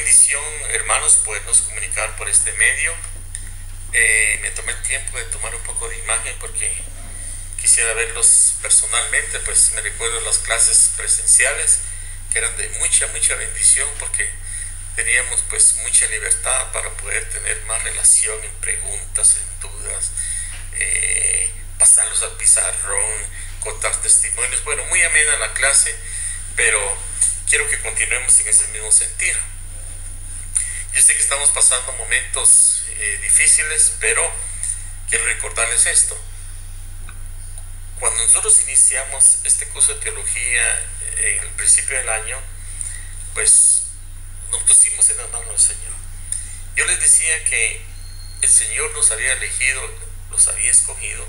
bendición, hermanos, podernos comunicar por este medio. Me tomé el tiempo de tomar un poco de imagen porque quisiera verlos personalmente. Pues me recuerdo las clases presenciales que eran de mucha bendición, porque teníamos pues mucha libertad para poder tener más relación en preguntas, en dudas, pasarlos al pizarrón, contar testimonios. Bueno, muy amena la clase, pero quiero que continuemos en ese mismo sentido. Yo sé que estamos pasando momentos difíciles, pero quiero recordarles esto. Cuando nosotros iniciamos este curso de teología en el principio del año, pues nos pusimos en las manos del Señor. Yo les decía que el Señor nos había elegido, los había escogido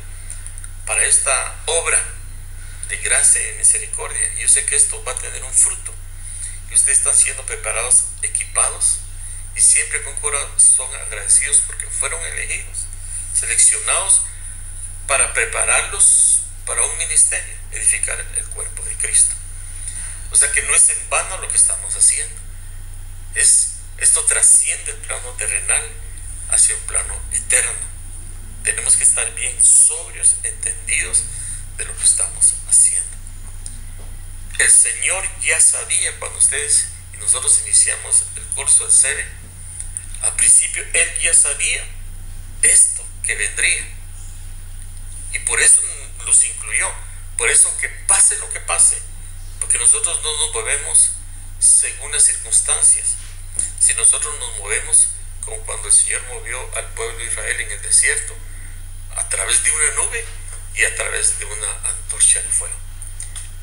para esta obra de gracia y misericordia. Yo sé que esto va a tener un fruto, y ustedes están siendo preparados, equipados, y siempre con corazón agradecidos porque fueron elegidos, seleccionados para prepararlos para un ministerio, edificar el cuerpo de Cristo. O sea que no es en vano lo que estamos haciendo. Esto trasciende el plano terrenal hacia un plano eterno. Tenemos que estar bien sobrios, entendidos de lo que estamos haciendo. El Señor ya sabía cuando ustedes y nosotros iniciamos el curso de SEDE. Al principio Él ya sabía esto que vendría, y por eso los incluyó. Por eso, que pase lo que pase, porque nosotros no nos movemos según las circunstancias, si nosotros nos movemos como cuando el Señor movió al pueblo de Israel en el desierto, a través de una nube y a través de una antorcha de fuego.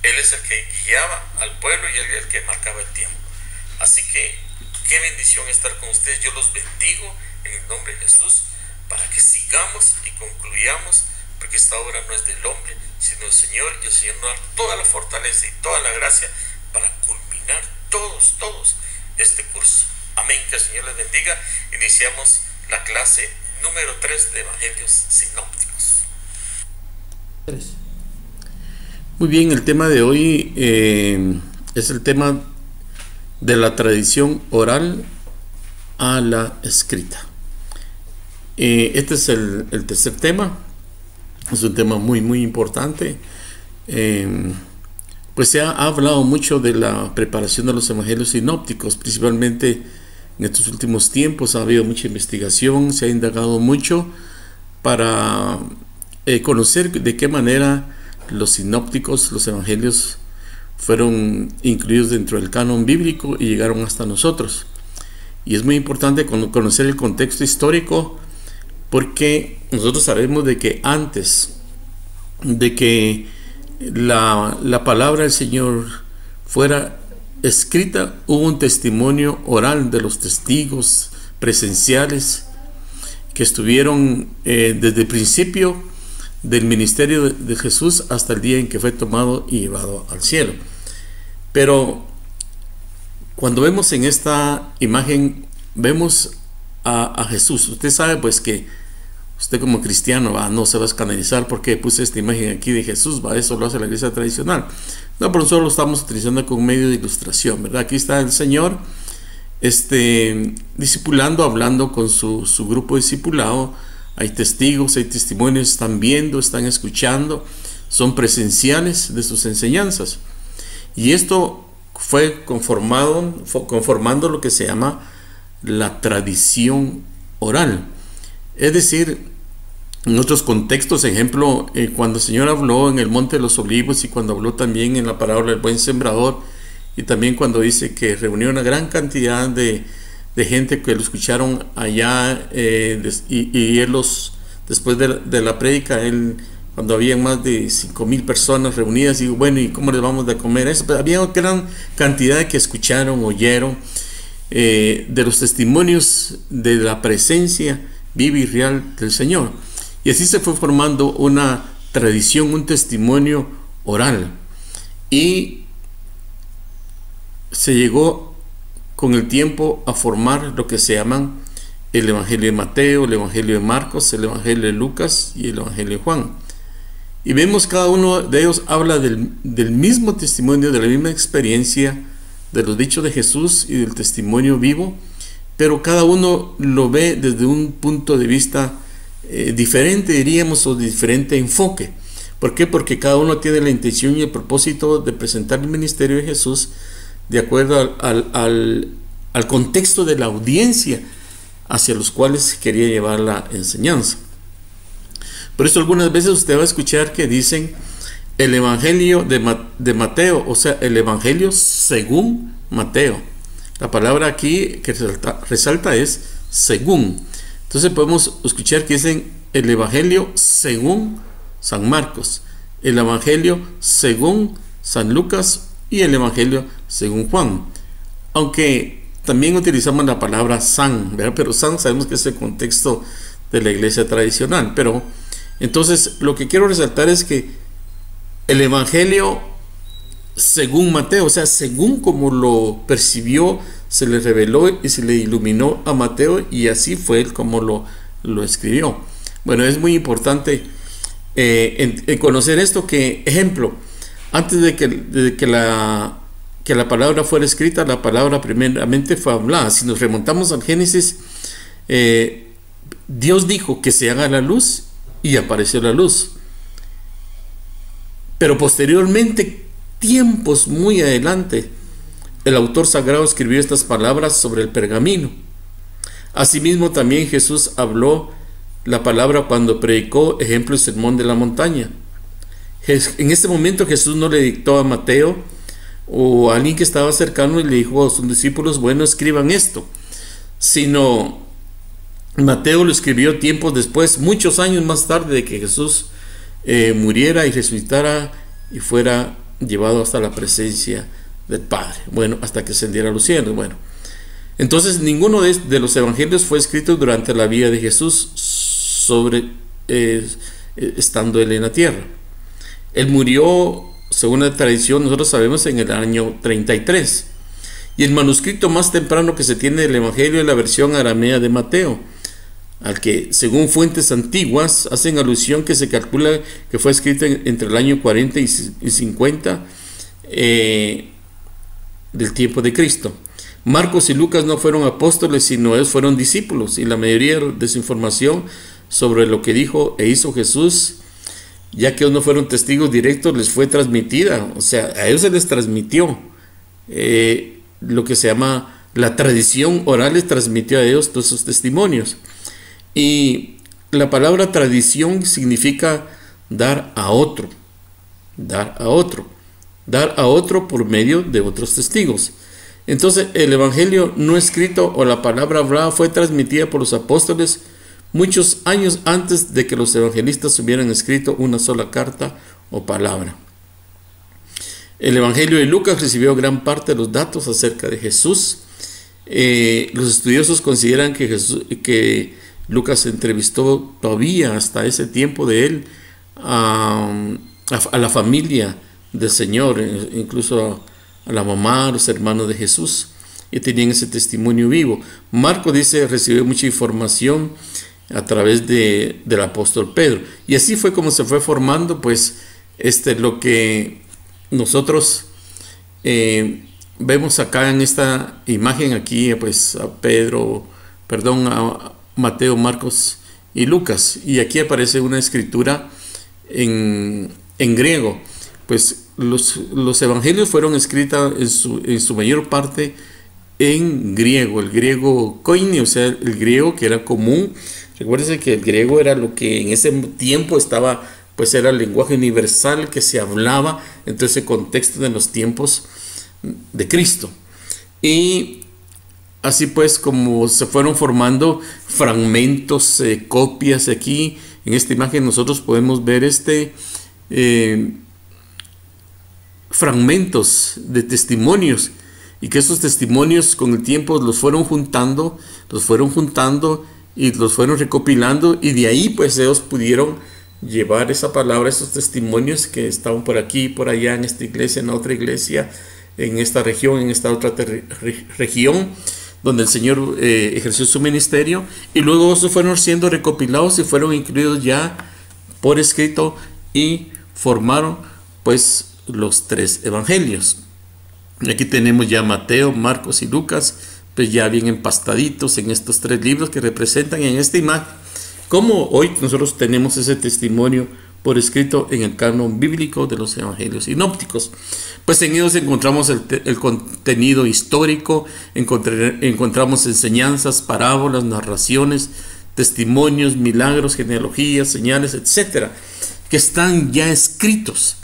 Él es el que guiaba al pueblo y él es el que marcaba el tiempo. Así que qué bendición estar con ustedes. Yo los bendigo en el nombre de Jesús, para que sigamos y concluyamos, porque esta obra no es del hombre, sino del Señor, y el Señor nos da toda la fortaleza y toda la gracia para culminar todos este curso. Amén, que el Señor les bendiga. Iniciamos la clase número 3 de Evangelios Sinópticos. Muy bien, el tema de hoy es el tema de la tradición oral a la escrita. Este es el tercer tema. Es un tema muy importante. Pues se ha hablado mucho de la preparación de los evangelios sinópticos, principalmente en estos últimos tiempos. Ha habido mucha investigación, se ha indagado mucho para conocer de qué manera los sinópticos, los evangelios, fueron incluidos dentro del canon bíblico y llegaron hasta nosotros. Y es muy importante conocer el contexto histórico, porque nosotros sabemos de que antes de que la palabra del Señor fuera escrita, hubo un testimonio oral de los testigos presenciales que estuvieron desde el principio del ministerio de Jesús hasta el día en que fue tomado y llevado al cielo. Pero cuando vemos en esta imagen, vemos a Jesús. Usted sabe pues que usted como cristiano no se va a escandalizar porque puse esta imagen aquí de Jesús, eso lo hace la iglesia tradicional. No, pero nosotros lo estamos utilizando como medio de ilustración, ¿verdad? Aquí está el Señor discipulando, hablando con su grupo discipulado. Hay testigos, hay testimonios, están viendo, están escuchando, son presenciales de sus enseñanzas. Y esto fue conformando lo que se llama la tradición oral. Es decir, en otros contextos, ejemplo, cuando el Señor habló en el Monte de los Olivos, y cuando habló también en la parábola del buen sembrador, y también cuando dice que reunió una gran cantidad de gente que lo escucharon allá, y él después de la prédica, cuando había más de 5,000 personas reunidas, digo, bueno, ¿y cómo les vamos a comer eso? Pero había una gran cantidad que escucharon, oyeron de los testimonios de la presencia viva y real del Señor. Y así se fue formando una tradición, un testimonio oral, y se llegó con el tiempo a formar lo que se llaman el Evangelio de Mateo, el Evangelio de Marcos, el Evangelio de Lucas y el Evangelio de Juan. Y vemos cada uno de ellos habla del mismo testimonio, de la misma experiencia de los dichos de Jesús y del testimonio vivo, pero cada uno lo ve desde un punto de vista diferente, diríamos, o de diferente enfoque. ¿Por qué? Porque cada uno tiene la intención y el propósito de presentar el ministerio de Jesús de acuerdo al contexto de la audiencia hacia los cuales quería llevar la enseñanza. Por eso algunas veces usted va a escuchar que dicen el Evangelio de Mateo, o sea, el Evangelio según Mateo. La palabra aquí que resalta es según. Entonces podemos escuchar que dicen el Evangelio según San Marcos, el Evangelio según San Lucas y el Evangelio según Juan. Aunque también utilizamos la palabra San, ¿verdad? Pero San sabemos que es el contexto de la iglesia tradicional. Pero entonces lo que quiero resaltar es que el Evangelio según Mateo, o sea, según como lo percibió, se le reveló y se le iluminó a Mateo, y así fue él como lo escribió. Bueno, es muy importante en conocer esto, que, ejemplo, antes de que la palabra fuera escrita, la palabra primeramente fue hablada. Si nos remontamos al Génesis, Dios dijo que se haga la luz y apareció la luz. Pero posteriormente, tiempos muy adelante, el autor sagrado escribió estas palabras sobre el pergamino. Asimismo, también Jesús habló la palabra cuando predicó, ejemplo, el sermón de la montaña. En este momento Jesús no le dictó a Mateo o a alguien que estaba cercano y le dijo a sus discípulos, bueno, escriban esto, sino Mateo lo escribió tiempos después, muchos años más tarde de que Jesús muriera y resucitara y fuera llevado hasta la presencia del Padre, bueno, hasta que ascendiera a los cielos. Bueno, entonces ninguno de los evangelios fue escrito durante la vida de Jesús, estando él en la tierra. Él murió, según la tradición, nosotros sabemos, en el año 33, y el manuscrito más temprano que se tiene del evangelio es la versión aramea de Mateo, al que, según fuentes antiguas, hacen alusión que se calcula que fue escrito entre el año 40 y 50 del tiempo de Cristo. Marcos y Lucas no fueron apóstoles, sino ellos fueron discípulos, y la mayoría de su información sobre lo que dijo e hizo Jesús, ya que ellos no fueron testigos directos, les fue transmitida. O sea, a ellos se les transmitió lo que se llama la tradición oral, les transmitió a ellos todos esos testimonios. Y la palabra tradición significa dar a otro, dar a otro, dar a otro por medio de otros testigos. Entonces, el evangelio no escrito o la palabra hablada fue transmitida por los apóstoles muchos años antes de que los evangelistas hubieran escrito una sola carta o palabra. El evangelio de Lucas recibió gran parte de los datos acerca de Jesús. Los estudiosos consideran que Lucas entrevistó todavía hasta ese tiempo de él a la familia del Señor, incluso a la mamá, a los hermanos de Jesús, y tenían ese testimonio vivo. Marco dice recibió mucha información a través del apóstol Pedro, y así fue como se fue formando pues lo que nosotros vemos acá en esta imagen aquí, pues a Mateo, Marcos y Lucas, y aquí aparece una escritura en griego. Pues los evangelios fueron escritos en su mayor parte en griego, el griego koine, o sea, el griego que era común. Recuérdense que el griego era lo que en ese tiempo estaba, pues era el lenguaje universal que se hablaba en todo ese contexto de los tiempos de Cristo. Y así pues como se fueron formando fragmentos, copias. Aquí en esta imagen nosotros podemos ver fragmentos de testimonios, y que esos testimonios con el tiempo los fueron juntando y los fueron recopilando, y de ahí pues ellos pudieron llevar esa palabra, esos testimonios que estaban por aquí, por allá, en esta iglesia, en otra iglesia, en esta región, en esta otra región donde el Señor ejerció su ministerio, y luego esos fueron siendo recopilados y fueron incluidos ya por escrito y formaron pues los 3 evangelios. Aquí tenemos ya Mateo, Marcos y Lucas, pues ya bien empastaditos en estos 3 libros que representan en esta imagen cómo hoy nosotros tenemos ese testimonio por escrito en el canon bíblico de los evangelios sinópticos. Pues en ellos encontramos el contenido histórico, encontramos enseñanzas, parábolas, narraciones, testimonios, milagros, genealogías, señales, etcétera, que están ya escritos.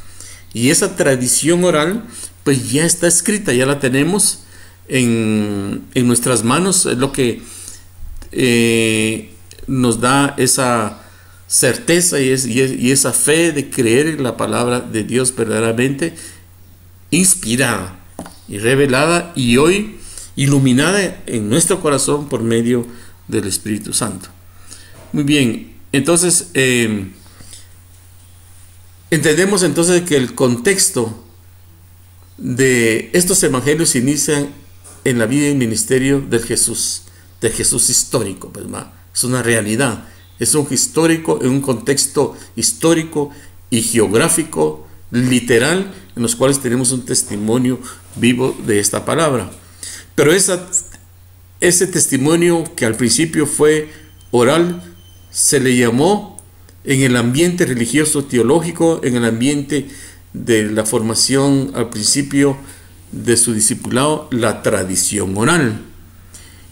Y esa tradición oral, pues ya está escrita, ya la tenemos en nuestras manos, es lo que nos da esa certeza y esa fe de creer en la palabra de Dios verdaderamente inspirada y revelada y hoy iluminada en nuestro corazón por medio del Espíritu Santo. Muy bien, entonces entendemos entonces que el contexto de estos evangelios inicia en la vida y ministerio de Jesús histórico, pues, es una realidad. Es un histórico, en un contexto histórico y geográfico, literal, en los cuales tenemos un testimonio vivo de esta palabra. Pero ese testimonio que al principio fue oral, se le llamó en el ambiente religioso teológico, en el ambiente de la formación al principio de su discipulado, la tradición oral.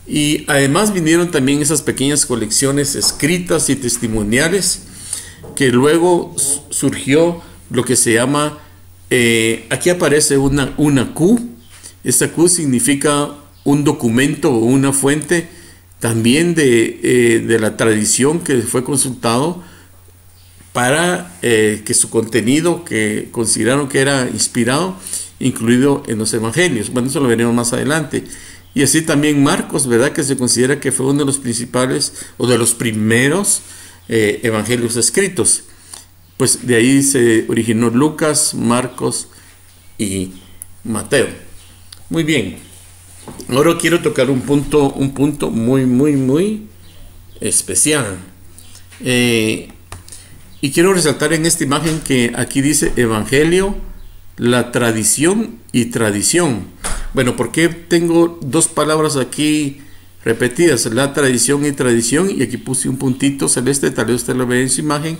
Y además vinieron también esas pequeñas colecciones escritas y testimoniales, que luego surgió lo que se llama, aquí aparece una Q. Esa Q significa un documento o una fuente también de la tradición que fue consultado para que su contenido, que consideraron que era inspirado, incluido en los evangelios. Bueno, eso lo veremos más adelante. Y así también Marcos, ¿verdad? Que se considera que fue uno de los principales o de los primeros evangelios escritos. Pues de ahí se originó Lucas, Marcos y Mateo. Muy bien. Ahora quiero tocar un punto muy especial. Y quiero resaltar en esta imagen que aquí dice Evangelio, la tradición y tradición. Bueno, ¿por qué tengo 2 palabras aquí repetidas? La tradición y tradición, y aquí puse un puntito celeste, tal vez usted lo ve en su imagen.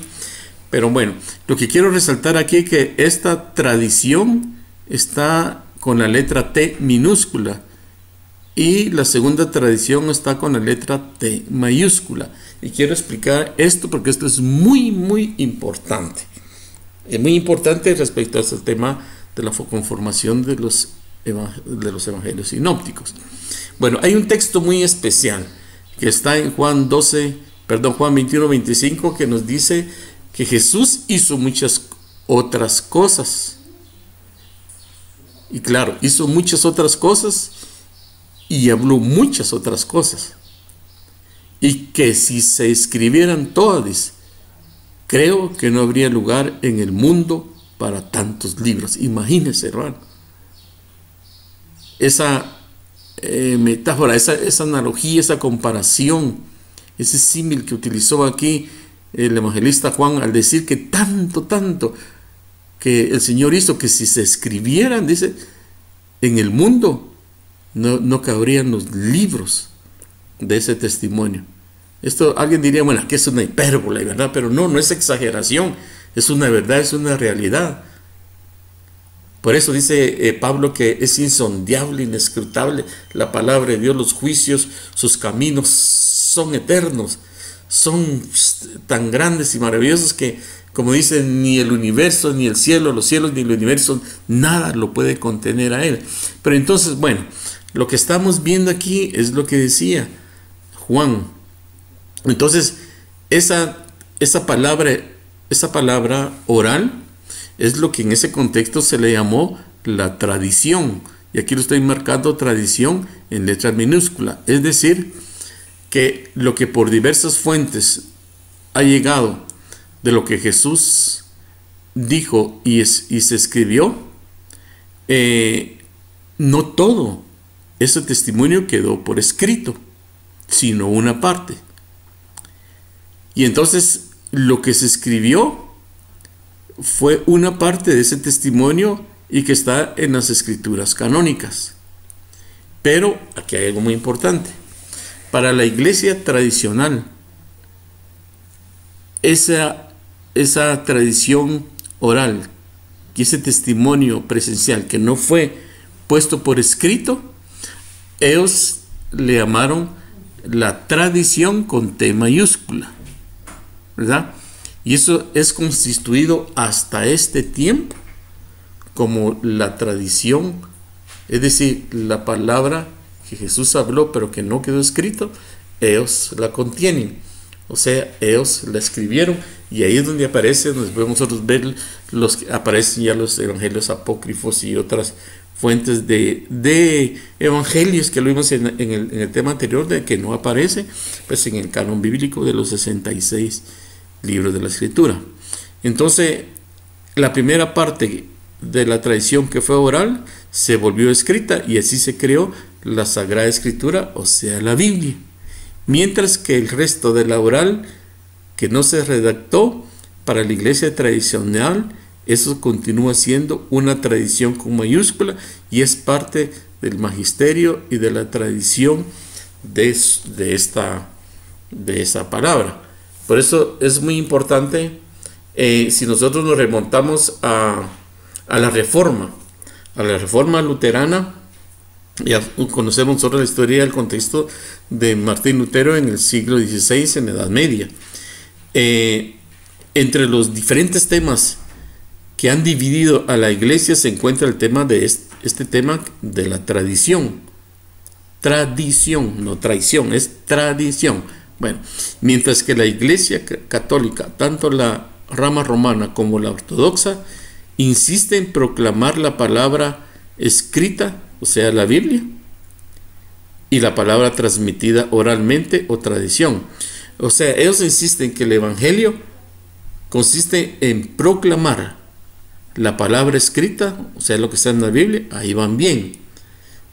Pero bueno, lo que quiero resaltar aquí es que esta tradición está con la letra T minúscula y la segunda tradición está con la letra T mayúscula. Y quiero explicar esto porque esto es muy importante. Es muy importante respecto a este tema de la conformación de los evangelios sinópticos. Bueno, hay un texto muy especial que está en Juan 21:25, que nos dice que Jesús hizo muchas otras cosas. Y claro, hizo muchas otras cosas y habló muchas otras cosas. Y que si se escribieran todas, creo que no habría lugar en el mundo para tantos libros. Imagínense, hermano. Esa metáfora, esa analogía, esa comparación, ese símil que utilizó aquí el evangelista Juan al decir que tanto que el Señor hizo, que si se escribieran, dice, en el mundo no cabrían los libros de ese testimonio. Esto alguien diría, bueno, que es una hipérbole, ¿verdad? Pero no es exageración, es una verdad, es una realidad. Por eso dice Pablo que es insondable, inescrutable la palabra de Dios, los juicios, sus caminos son eternos, son tan grandes y maravillosos que, como dice, ni el universo, ni el cielo, los cielos, ni el universo, nada lo puede contener a él. Pero entonces, bueno, lo que estamos viendo aquí es lo que decía Juan. Entonces, esa palabra oral es lo que en ese contexto se le llamó la tradición. Y aquí lo estoy marcando tradición en letra minúscula. Es decir, que lo que por diversas fuentes ha llegado de lo que Jesús dijo y se escribió, no todo ese testimonio quedó por escrito, sino una parte. Y entonces lo que se escribió fue una parte de ese testimonio y que está en las escrituras canónicas. Pero aquí hay algo muy importante. Para la iglesia tradicional, esa tradición oral y ese testimonio presencial que no fue puesto por escrito, ellos le llamaron la tradición con T mayúscula, ¿verdad? Y eso es constituido hasta este tiempo como la tradición, es decir, la palabra que Jesús habló pero que no quedó escrito, ellos la contienen, o sea, ellos la escribieron, y ahí es donde aparece, donde podemos nosotros ver aparecen ya los evangelios apócrifos y otras fuentes de evangelios que lo vimos en el tema anterior, de que no aparece pues en el canon bíblico de los 66 libros de la escritura. Entonces, la primera parte de la tradición que fue oral se volvió escrita, y así se creó la Sagrada Escritura, o sea, la Biblia. Mientras que el resto de la oral, que no se redactó para la iglesia tradicional, eso continúa siendo una tradición con mayúscula y es parte del magisterio y de la tradición de esa palabra. Por eso es muy importante, si nosotros nos remontamos a la reforma luterana, ya conocemos nosotros la historia, el contexto de Martín Lutero en el siglo XVI, en la Edad Media. Entre los diferentes temas que han dividido a la iglesia se encuentra el tema de este tema de la tradición. Tradición, no traición, es tradición. Bueno, mientras que la iglesia católica, tanto la rama romana como la ortodoxa, insiste en proclamar la palabra escrita, o sea, la Biblia, y la palabra transmitida oralmente o tradición. O sea, ellos insisten que el evangelio consiste en proclamar la palabra escrita, o sea, lo que está en la Biblia, ahí van bien.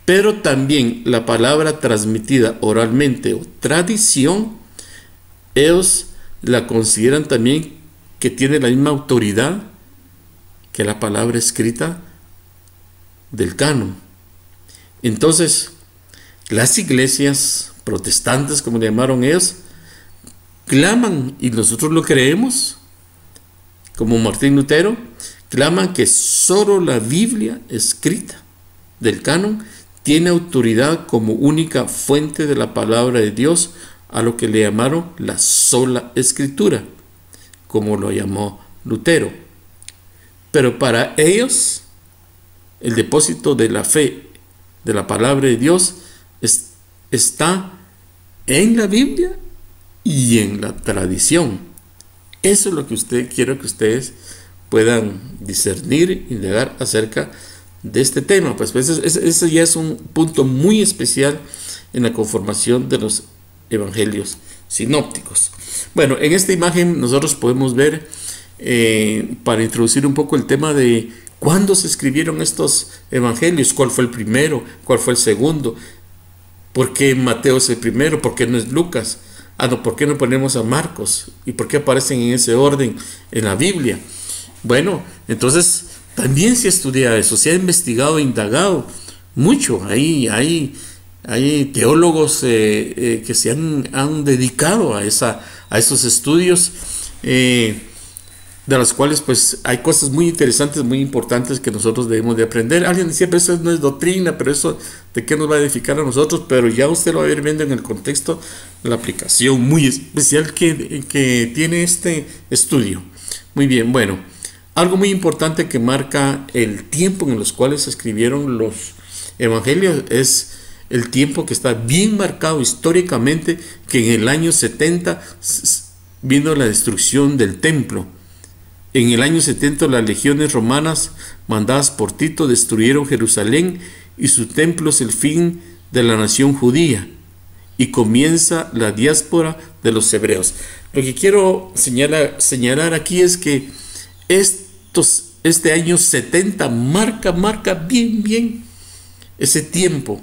Pero también la palabra transmitida oralmente o tradición, ellos la consideran también que tiene la misma autoridad que la palabra escrita del canon. Entonces, las iglesias protestantes, como le llamaron ellos, claman, y nosotros lo creemos, como Martín Lutero, claman que solo la Biblia escrita del canon tiene autoridad como única fuente de la palabra de Dios, a lo que le llamaron la sola escritura, como lo llamó Lutero. Pero para ellos, el depósito de la fe, de la palabra de Dios, está en la Biblia y en la tradición. Eso es lo que quiero que ustedes puedan discernir, indagar acerca de este tema. Pues eso ya es un punto muy especial en la conformación de los evangelios sinópticos. Bueno, en esta imagen nosotros podemos ver, para introducir un poco el tema de cuándo se escribieron estos evangelios, cuál fue el primero, cuál fue el segundo, por qué Mateo es el primero, por qué no es Lucas, ¿por qué no ponemos a Marcos? ¿Y por qué aparecen en ese orden en la Biblia? Bueno, entonces también se estudia eso, se ha investigado, indagado mucho. Hay teólogos que se han dedicado a esos estudios, de los cuales pues hay cosas muy interesantes, muy importantes que nosotros debemos de aprender. Alguien decía, pero eso no es doctrina, pero eso de qué nos va a edificar a nosotros, pero ya usted lo va a ir viendo en el contexto, la aplicación muy especial que tiene este estudio. Muy bien, bueno, algo muy importante que marca el tiempo en los cuales se escribieron los evangelios es el tiempo que está bien marcado históricamente, que en el año 70 vino la destrucción del templo. En el año 70 las legiones romanas mandadas por Tito destruyeron Jerusalén y su templo es el fin de la nación judía y comienza la diáspora de los hebreos. Lo que quiero señalar aquí es que este año 70 marca bien ese tiempo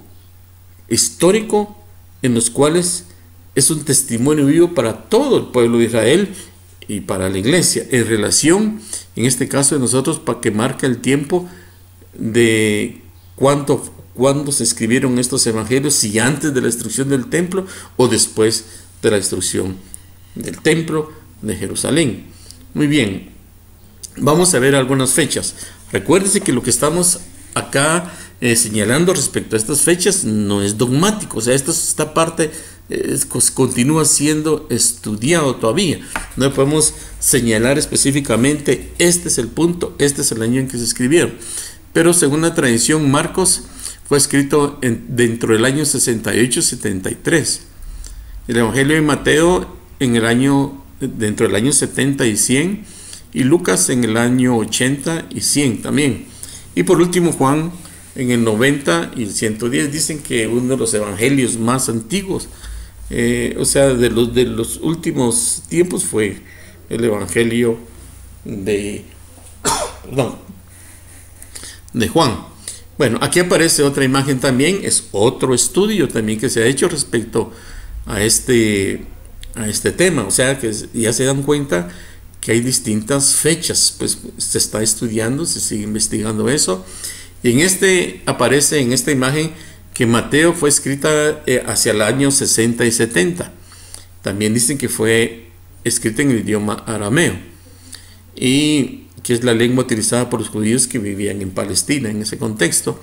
histórico en los cuales es un testimonio vivo para todo el pueblo de Israel y para la iglesia, en relación, en este caso de nosotros, para que marca el tiempo de cuándo se escribieron estos evangelios, si antes de la destrucción del templo o después de la destrucción del templo de Jerusalén. Muy bien, vamos a ver algunas fechas. Recuérdense que lo que estamos acá señalando respecto a estas fechas no es dogmático, o sea, esta parte continúa siendo estudiado todavía. No podemos señalar específicamente este es el punto, este es el año en que se escribieron. Pero según la tradición, Marcos fue escrito dentro del año 68-73. El Evangelio de Mateo dentro del año 70 y 100, y Lucas en el año 80 y 100 también. Y por último Juan en el 90 y el 110. Dicen que uno de los evangelios más antiguos, o sea, de los últimos tiempos, fue el Evangelio de Juan. Bueno, aquí aparece otra imagen también, es otro estudio también que se ha hecho respecto a este tema, o sea que ya se dan cuenta que hay distintas fechas, pues se está estudiando, se sigue investigando eso. Y aparece en esta imagen que Mateo fue escrita hacia el año 60 y 70. También dicen que fue escrita en el idioma arameo, y que es la lengua utilizada por los judíos que vivían en Palestina en ese contexto.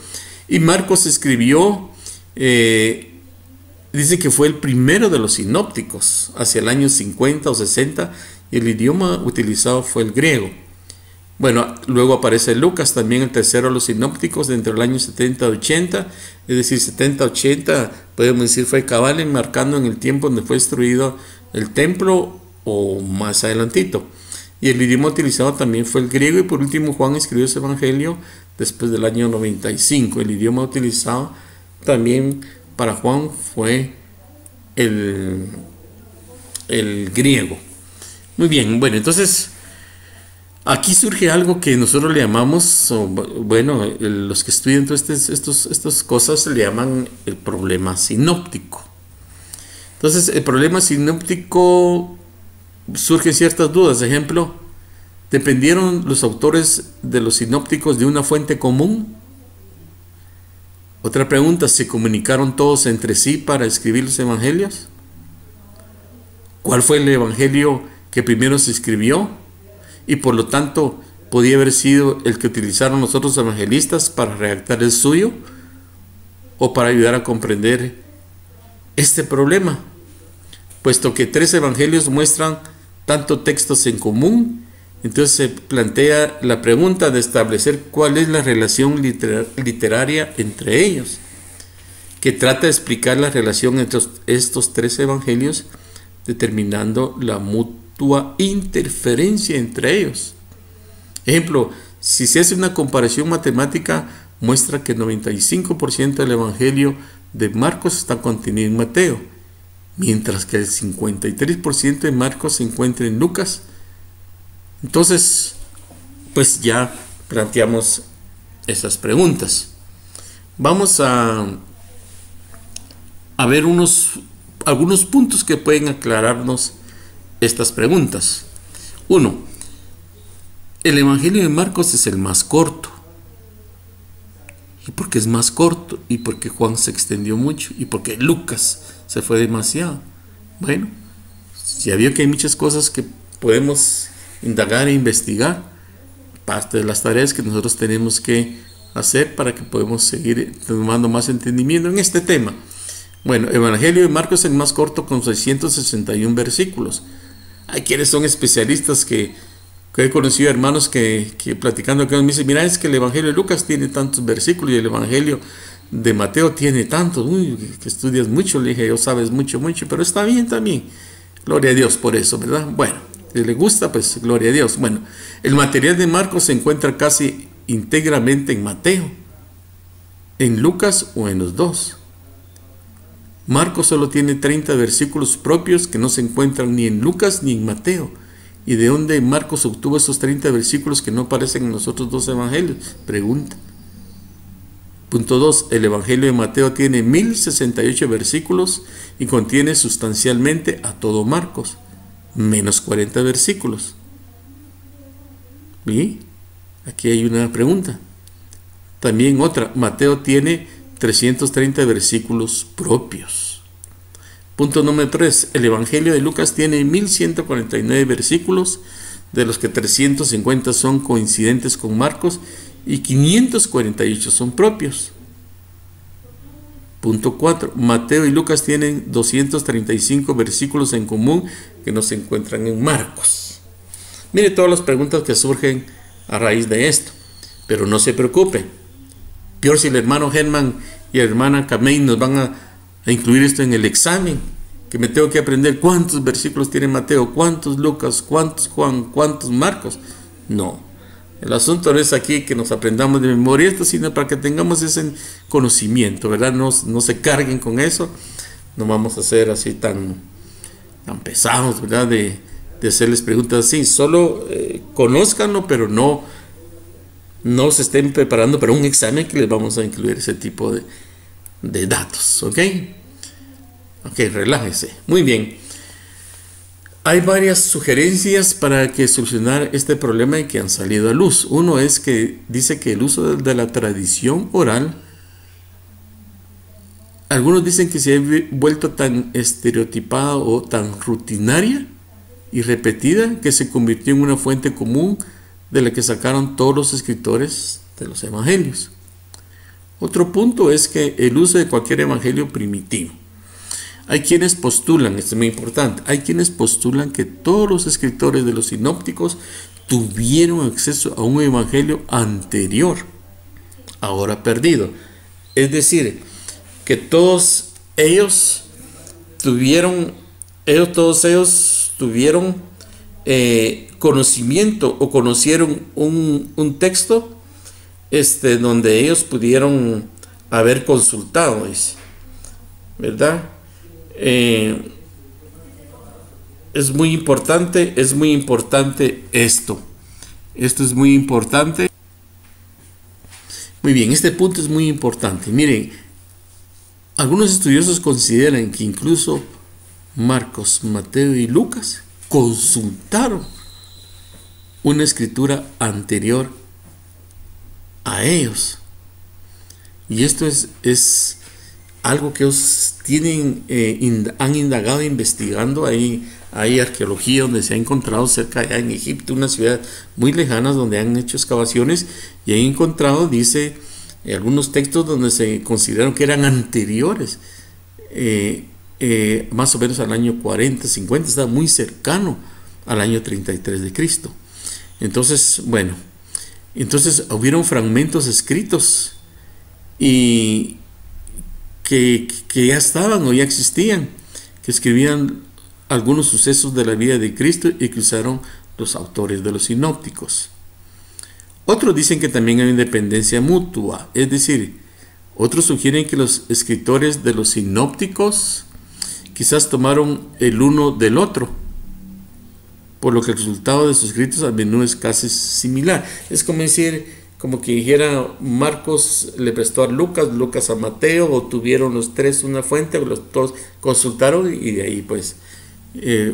Y Marcos escribió, dice que fue el primero de los sinópticos hacia el año 50 o 60, y el idioma utilizado fue el griego. Bueno, luego aparece Lucas, también el tercero de los sinópticos, entre el año 70-80, es decir, 70-80, podemos decir, fue cabal enmarcando en el tiempo donde fue destruido el templo o más adelantito. Y el idioma utilizado también fue el griego. Y por último, Juan escribió ese evangelio después del año 95. El idioma utilizado también para Juan fue el griego. Muy bien, bueno, entonces aquí surge algo que nosotros le llamamos, los que estudian todas estas cosas le llaman el problema sinóptico. Entonces, el problema sinóptico surgen ciertas dudas. Ejemplo, ¿dependieron los autores de los sinópticos de una fuente común? Otra pregunta, ¿se comunicaron todos entre sí para escribir los evangelios? ¿Cuál fue el evangelio que primero se escribió? Y por lo tanto, ¿podía haber sido el que utilizaron los otros evangelistas para redactar el suyo? ¿O para ayudar a comprender este problema? Puesto que 3 evangelios muestran tanto textos en común, entonces se plantea la pregunta de establecer cuál es la relación literaria entre ellos, que trata de explicar la relación entre estos 3 evangelios, determinando la mutua interferencia entre ellos. Ejemplo, si se hace una comparación matemática, muestra que el 95% del evangelio de Marcos está contenido en Mateo, mientras que el 53% de Marcos se encuentra en Lucas. Entonces, pues ya planteamos esas preguntas. Vamos a ver algunos puntos que pueden aclararnos estas preguntas. 1. El Evangelio de Marcos es el más corto. ¿Y por qué es más corto? ¿Y por qué Juan se extendió mucho? ¿Y por qué Lucas se fue demasiado? Bueno, ya vio que hay muchas cosas que podemos indagar e investigar. Parte de las tareas que nosotros tenemos que hacer para que podamos seguir tomando más entendimiento en este tema. Bueno, el Evangelio de Marcos es el más corto, con 661 versículos. Hay quienes son especialistas que he conocido hermanos que platicando con me dicen, mira, es que el Evangelio de Lucas tiene tantos versículos y el Evangelio de Mateo tiene tantos. Uy, que estudias mucho. Le dije, yo sabes mucho, pero está bien también. Gloria a Dios por eso, ¿verdad? Bueno, si le gusta, pues gloria a Dios. Bueno, el material de Marcos se encuentra casi íntegramente en Mateo, en Lucas o en los dos. Marcos solo tiene 30 versículos propios que no se encuentran ni en Lucas ni en Mateo. ¿Y de dónde Marcos obtuvo esos 30 versículos que no aparecen en los otros 2 evangelios? Pregunta. Punto 2. El evangelio de Mateo tiene 1068 versículos y contiene sustancialmente a todo Marcos, menos 40 versículos. ¿Y? Aquí hay una pregunta. También otra, Mateo tiene 330 versículos propios. Punto número 3, el Evangelio de Lucas tiene 1149 versículos, de los que 350 son coincidentes con Marcos y 548 son propios. Punto 4, Mateo y Lucas tienen 235 versículos en común que no se encuentran en Marcos. Mire todas las preguntas que surgen a raíz de esto, pero no se preocupe. Peor si el hermano Germán y la hermana Kamei nos van a incluir esto en el examen, que me tengo que aprender cuántos versículos tiene Mateo, cuántos Lucas, cuántos Juan, cuántos Marcos. No, el asunto no es aquí que nos aprendamos de memoria esto, sino para que tengamos ese conocimiento, ¿verdad? No se carguen con eso, no vamos a ser así tan pesados, ¿verdad? De hacerles preguntas así, solo conózcanlo, pero no se estén preparando para un examen que les vamos a incluir ese tipo de datos, ¿ok? Ok, relájese. Muy bien. Hay varias sugerencias para que solucionar este problema y que han salido a luz. Uno es que dice que el uso de la tradición oral, algunos dicen que se ha vuelto tan estereotipada o tan rutinaria y repetida que se convirtió en una fuente común de la que sacaron todos los escritores de los evangelios. Otro punto es que el uso de cualquier evangelio primitivo. Hay quienes postulan, esto es muy importante, hay quienes postulan que todos los escritores de los sinópticos tuvieron acceso a un evangelio anterior, ahora perdido. Es decir, que todos ellos tuvieron conocimiento o conocieron un texto donde ellos pudieron haber consultado, ¿verdad? Es muy importante esto. Esto es muy importante. Muy bien, este punto es muy importante. Miren, algunos estudiosos consideran que incluso Marcos, Mateo y Lucas consultaron una escritura anterior a ellos. Y esto es algo que ellos han indagado investigando. Hay arqueología donde se ha encontrado cerca allá en Egipto, una ciudad muy lejana donde han hecho excavaciones y han encontrado, dice, algunos textos donde se consideraron que eran anteriores, más o menos al año 40, 50, está muy cercano al año 33 de Cristo. Entonces, bueno, hubieron fragmentos escritos y que ya estaban o ya existían, que escribían algunos sucesos de la vida de Cristo y que usaron los autores de los sinópticos. Otros dicen que también hay independencia mutua, es decir, otros sugieren que los escritores de los sinópticos quizás tomaron el uno del otro, por lo que el resultado de sus escritos a menudo es casi similar. Es como decir, como que dijera, Marcos le prestó a Lucas, Lucas a Mateo, o tuvieron los tres una fuente, o los dos consultaron y de ahí pues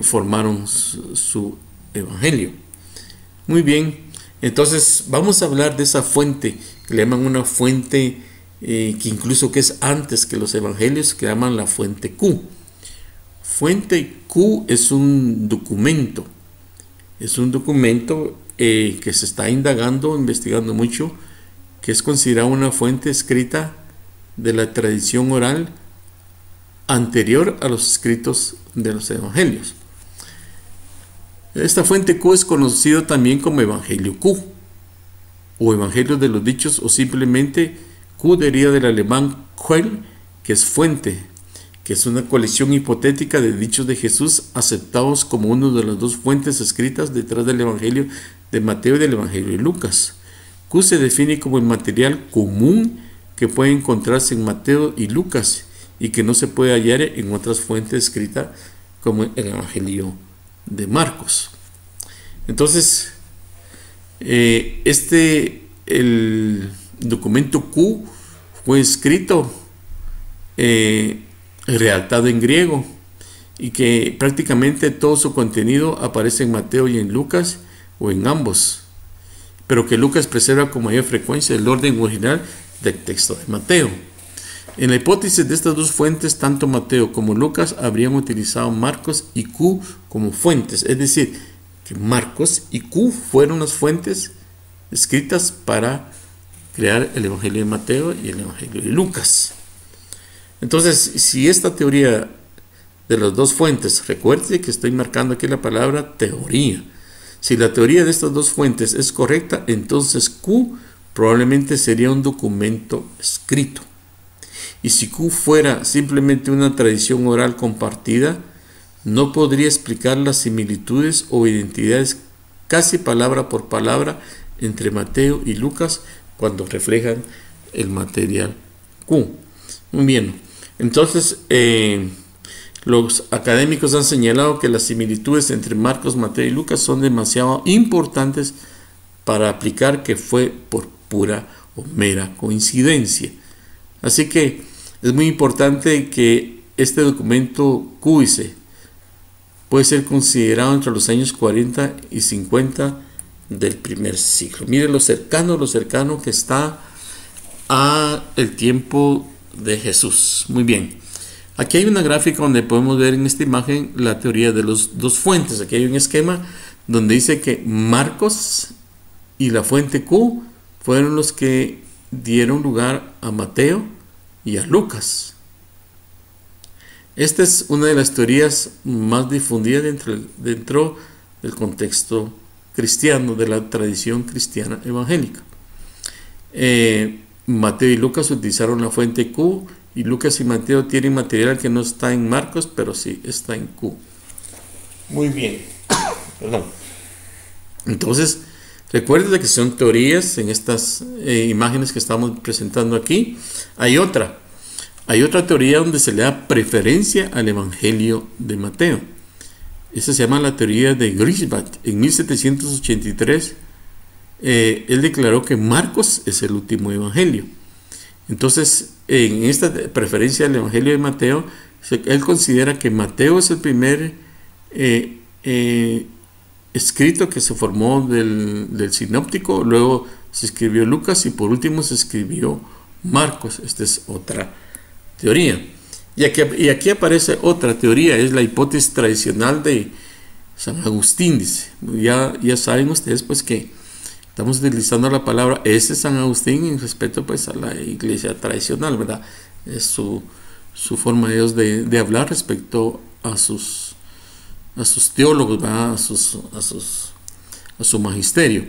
formaron su evangelio. Muy bien, entonces vamos a hablar de esa fuente que le llaman una fuente que incluso que es antes que los evangelios, que llaman la fuente Q. Fuente Q es un documento. Es un documento que se está indagando, investigando mucho, que es considerado una fuente escrita de la tradición oral anterior a los escritos de los evangelios. Esta fuente Q es conocido también como Evangelio Q, o Evangelio de los Dichos, o simplemente Q deriva del alemán Quell, que es fuente, que es una colección hipotética de dichos de Jesús aceptados como una de las dos fuentes escritas detrás del Evangelio de Mateo y del Evangelio de Lucas. Q se define como el material común que puede encontrarse en Mateo y Lucas y que no se puede hallar en otras fuentes escritas como el Evangelio de Marcos. Entonces, el documento Q fue escrito redactado en griego y que prácticamente todo su contenido aparece en Mateo y en Lucas o en ambos, pero que Lucas preserva con mayor frecuencia el orden original del texto de Mateo. En la hipótesis de estas dos fuentes, tanto Mateo como Lucas habrían utilizado Marcos y Q como fuentes, es decir, que Marcos y Q fueron las fuentes escritas para crear el Evangelio de Mateo y el Evangelio de Lucas. Entonces, si esta teoría de las dos fuentes, recuerde que estoy marcando aquí la palabra teoría, si la teoría de estas dos fuentes es correcta, entonces Q probablemente sería un documento escrito. Y si Q fuera simplemente una tradición oral compartida, no podría explicar las similitudes o identidades casi palabra por palabra entre Mateo y Lucas cuando reflejan el material Q. Muy bien, entonces los académicos han señalado que las similitudes entre Marcos, Mateo y Lucas son demasiado importantes para aplicar que fue por pura o mera coincidencia. Así que es muy importante que este documento QIC puede ser considerado entre los años 40 y 50 del primer siglo. Miren lo cercano que está a el tiempo de Jesús. Muy bien. Aquí hay una gráfica donde podemos ver en esta imagen la teoría de las dos fuentes. Aquí hay un esquema donde dice que Marcos y la fuente Q fueron los que dieron lugar a Mateo y a Lucas. Esta es una de las teorías más difundidas dentro del contexto cristiano, de la tradición cristiana evangélica. Mateo y Lucas utilizaron la fuente Q, y Lucas y Mateo tienen material que no está en Marcos, pero sí está en Q. Muy bien. Perdón. Entonces, recuerden que son teorías en estas imágenes que estamos presentando aquí. Hay otra teoría donde se le da preferencia al Evangelio de Mateo. Esa se llama la teoría de Griesbach. En 1783, él declaró que Marcos es el último evangelio. Entonces, en esta preferencia al Evangelio de Mateo, él considera que Mateo es el primer escrito que se formó del sinóptico, luego se escribió Lucas y por último se escribió Marcos. Esta es otra teoría. Y aquí aparece otra teoría, es la hipótesis tradicional de San Agustín. Dice, ya saben ustedes pues que estamos utilizando la palabra ese San Agustín en respeto pues a la iglesia tradicional, ¿verdad? Es su forma de ellos de hablar respecto a sus teólogos, ¿verdad? a su magisterio.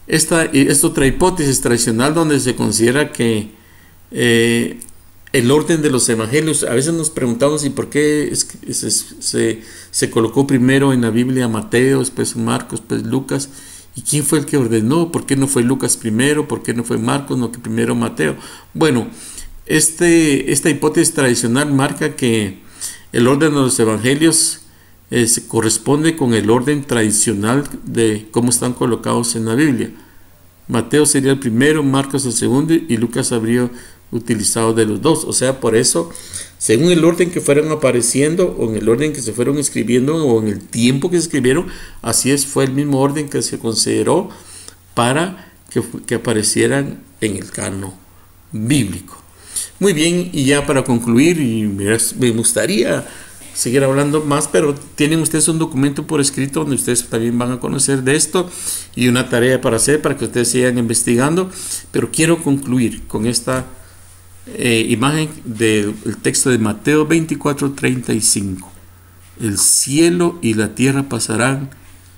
Esta es otra hipótesis tradicional donde se considera que el orden de los evangelios, a veces nos preguntamos y por qué se colocó primero en la Biblia Mateo, después Marcos, después Lucas, y quién fue el que ordenó, por qué no fue Lucas primero, por qué no fue Marcos, no que primero Mateo. Bueno, esta hipótesis tradicional marca que el orden de los evangelios se corresponde con el orden tradicional de cómo están colocados en la Biblia. Mateo sería el primero, Marcos el segundo y Lucas habría utilizado de los dos. O sea, por eso, según el orden que fueron apareciendo o en el orden que se fueron escribiendo o en el tiempo que se escribieron, así fue el mismo orden que se consideró para que aparecieran en el canon bíblico. Muy bien, y ya para concluir, y me gustaría seguir hablando más, pero tienen ustedes un documento por escrito donde ustedes también van a conocer de esto y una tarea para hacer para que ustedes sigan investigando, pero quiero concluir con esta imagen del texto de Mateo 24:35. El cielo y la tierra pasarán,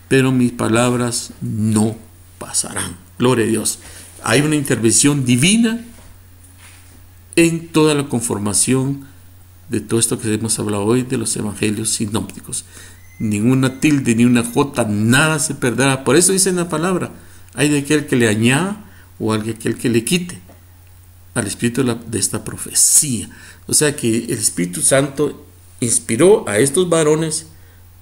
pero mis palabras no pasarán. Gloria a Dios. Hay una intervención divina en toda la conformación de todo esto que hemos hablado hoy de los evangelios sinópticos. Ninguna tilde ni una jota, nada se perderá. Por eso dice en la palabra, hay de aquel que le añada o de aquel que le quite al espíritu de esta profecía. O sea que el Espíritu Santo inspiró a estos varones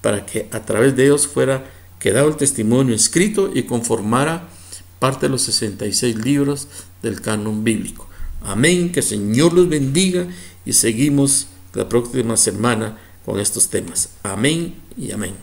para que a través de ellos fuera quedado el testimonio escrito y conformara parte de los 66 libros del canon bíblico. Amén, que el Señor los bendiga y seguimos la próxima semana con estos temas. Amén y amén.